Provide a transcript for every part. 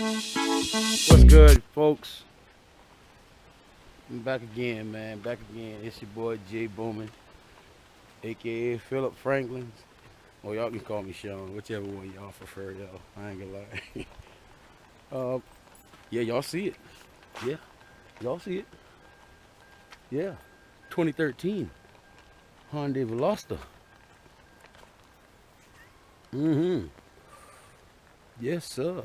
What's good, folks? I'm back again, man. Back again. It's your boy J Bowman, aka Philip Franklin. Or y'all can call me Sean, whichever one y'all prefer, y'all. I ain't gonna lie. Yeah, y'all see it. Yeah, y'all see it. Yeah, 2013 Hyundai Veloster. Yes, sir.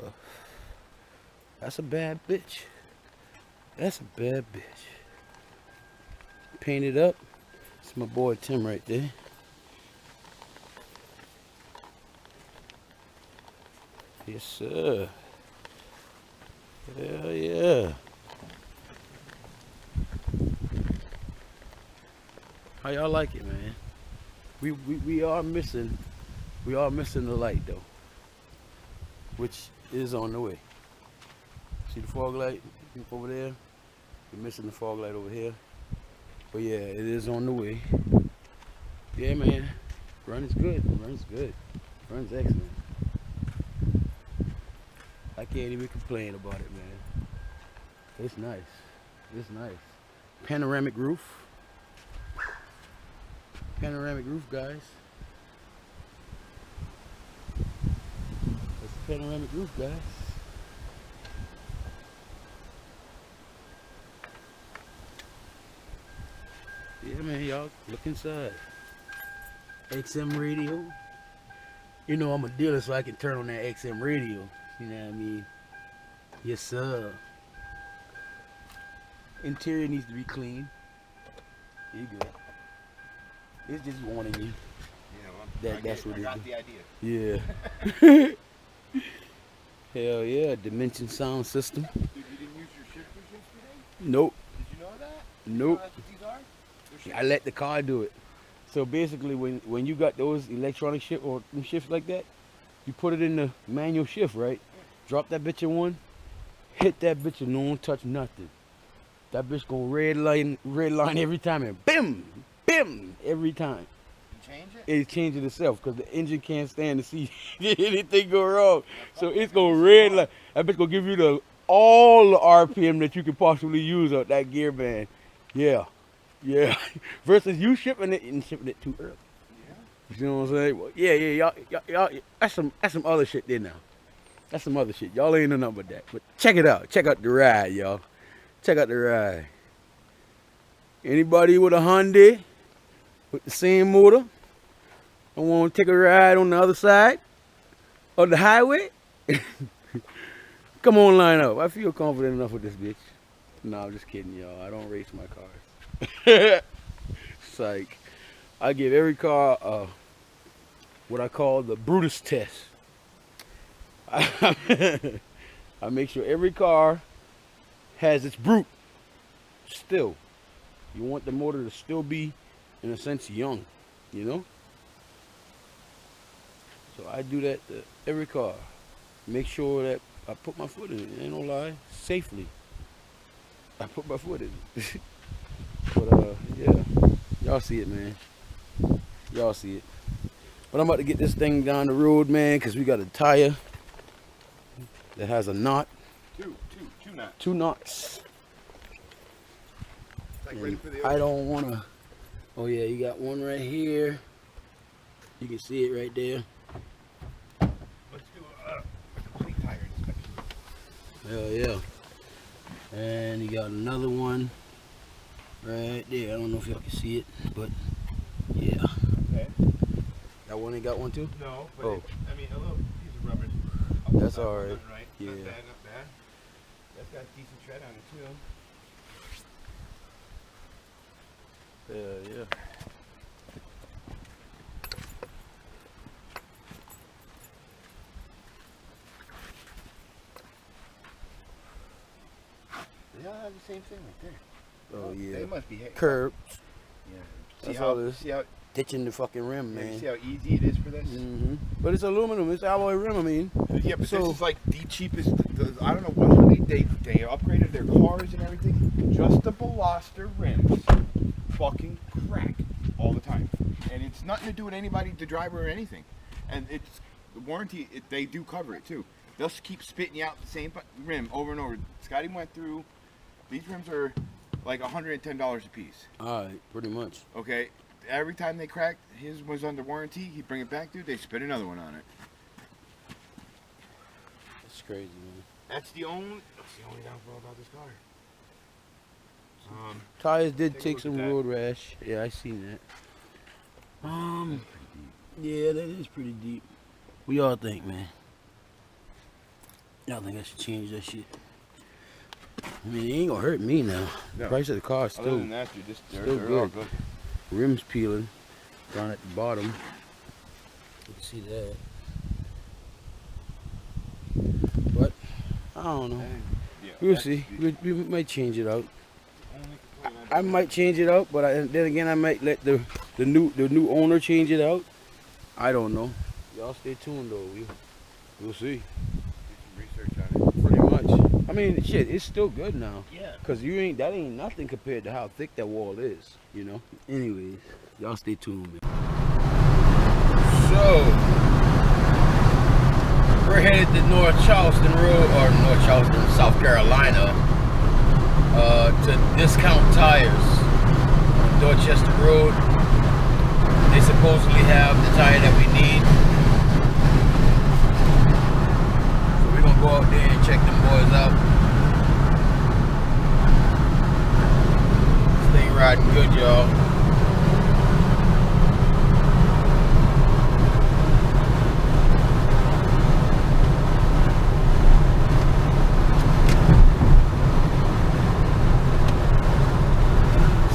That's a bad bitch. That's a bad bitch. Painted up. It's my boy Tim right there. Yes, sir. Hell yeah. How y'all like it, man? We are missing the light though, which is on the way. See the fog light over there? We're missing the fog light over here. But yeah, it is on the way. Yeah, man. Run is good. Run's good. Run's excellent. I can't even complain about it, man. It's nice. It's nice. Panoramic roof. Panoramic roof, guys. That's the panoramic roof, guys. Yeah, man, y'all look inside. XM radio. You know I'm a dealer, so I can turn on that XM radio. You know what I mean? Yes, sir. Interior needs to be clean. You good. It's just warning you. Yeah, well, That's what I it got is. the idea. Yeah. Hell yeah, Dimension sound system. Dude, you didn't use your shifters yesterday? Nope. Did you know that? Nope. You know that's what these are? I let the car do it. So basically, when you got those electronic shift or shifts like that, you put it in the manual shift, right? Drop that bitch in one, hit that bitch and don't touch nothing. That bitch gonna red line every time and bim, bim every time. You change it? It changes itself because the engine can't stand to see anything go wrong. So it's gonna red line. That bitch gonna give you all the RPM that you can possibly use on that gear band. Yeah. Yeah, versus you shipping it and shipping it too early. Yeah. You know what I'm saying? Well, yeah, y'all, that's some other shit there now. That's some other shit. Y'all ain't know nothing but that. But check it out. Check out the ride, y'all. Check out the ride. Anybody with a Hyundai with the same motor and want to take a ride on the other side of the highway? Come on, line up. I feel confident enough with this bitch. No, I'm just kidding, y'all. I don't race my cars. Psych. I give every car what I call the Brutus test. I make sure every car has its brute still. You want the motor to still be, in a sense, young, you know? So I do that to every car. Make sure that I put my foot in it, ain't no lie, safely. I put my foot in it. But yeah, y'all see it, man. Y'all see it. But I'm about to get this thing down the road, man, because we got a tire that has a knot. Two knots. 2 knots. It's like ready for the I don't want to. Oh yeah, you got one right here. You can see it right there. Let's do a complete tire inspection. Hell yeah. And you got another one right there. I don't know if y'all can see it, but yeah. Okay. That one ain't got one too? No, but Oh. I mean, a little piece of rubber. That's all right. Yeah. Not bad, not bad. That's got decent tread on it too. Yeah. They all have the same thing right there. Oh yeah. They must be Curb. Yeah. That's all it is. See how, Ditching the fucking rim, yeah, man. you see how easy it is for this? But it's aluminum. It's alloy rim. I mean. Yeah, but So- this is like the cheapest. I don't know what they upgraded their cars and everything. Just the Veloster rims, fucking crack all the time, and it's nothing to do with anybody, the driver or anything. And it's the warranty. They do cover it too. They'll keep spitting you out the same rim over and over. Scotty went through. These rims are like $110 a piece. All right, pretty much. Okay, every time they cracked, his was under warranty. He'd bring it back, dude. They spit another one on it. That's crazy, man. That's the only downfall about this car. Tires did take a some look at road rash. Yeah, I seen that. Yeah, that is pretty deep. What y'all think, man? Y'all think I should change that shit? I mean, it ain't gonna hurt me now. No. Price of the car is Other still than that, dude, they're still all good. Rims peeling down at the bottom. You can see that. But I don't know. Yeah, We'll see. We might change it out. I might change it out, but then again, I might let the new owner change it out. I don't know. Y'all stay tuned though. We'll see. Do some research on it. Pretty much. I mean, shit, it's still good now. Yeah. Cause that ain't nothing compared to how thick that wall is. You know. Anyways, y'all stay tuned, man. So we're headed to North Charleston Road, or North Charleston, South Carolina, to Discount Tires on Dorchester Road. They supposedly have the tire that we need. So we're gonna go out there and check them boys out. This thing riding good, y'all.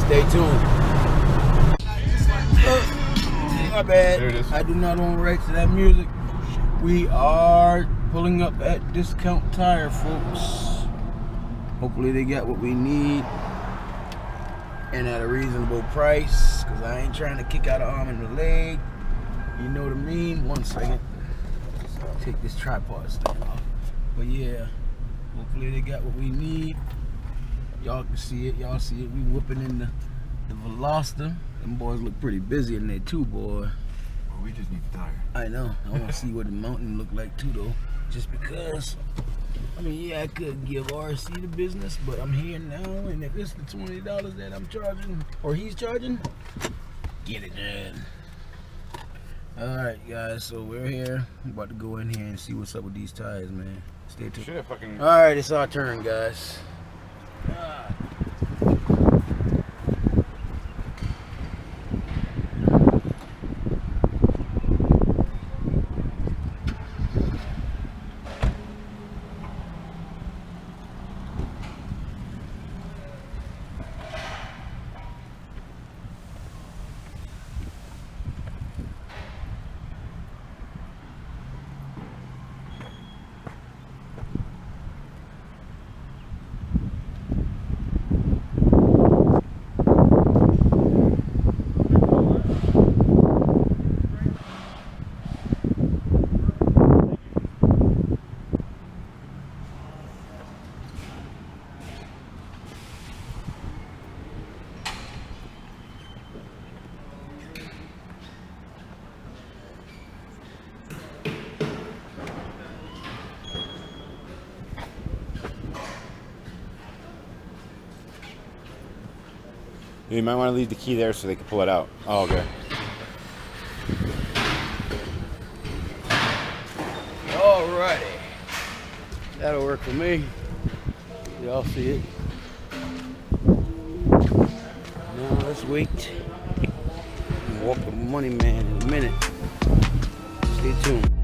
Stay tuned. My bad. There it is. I do not own rights to that music. We are pulling up at Discount Tire, folks. Hopefully they got what we need and at a reasonable price, because I ain't trying to kick out an arm and a leg. You know what I mean? One second. Take this tripod stand off. But yeah, hopefully they got what we need. Y'all can see it. Y'all see it. We whooping in the Veloster. Them boys look pretty busy in there too, boy. Well, we just need the tire. I know. I want to see what the mountain look like too, though. Just because. I mean, yeah, I could give RC the business, but I'm here now, and if it's the $20 that I'm charging, or he's charging, get it done. All right, guys. So we're here. I'm about to go in here and see what's up with these tires, man. Stay tuned. Should have fucking. All right, it's our turn, guys. You might want to leave the key there so they can pull it out. Oh, okay. Alrighty. That'll work for me. Y'all see it. Now let's wait. Walk the money man in a minute. Stay tuned.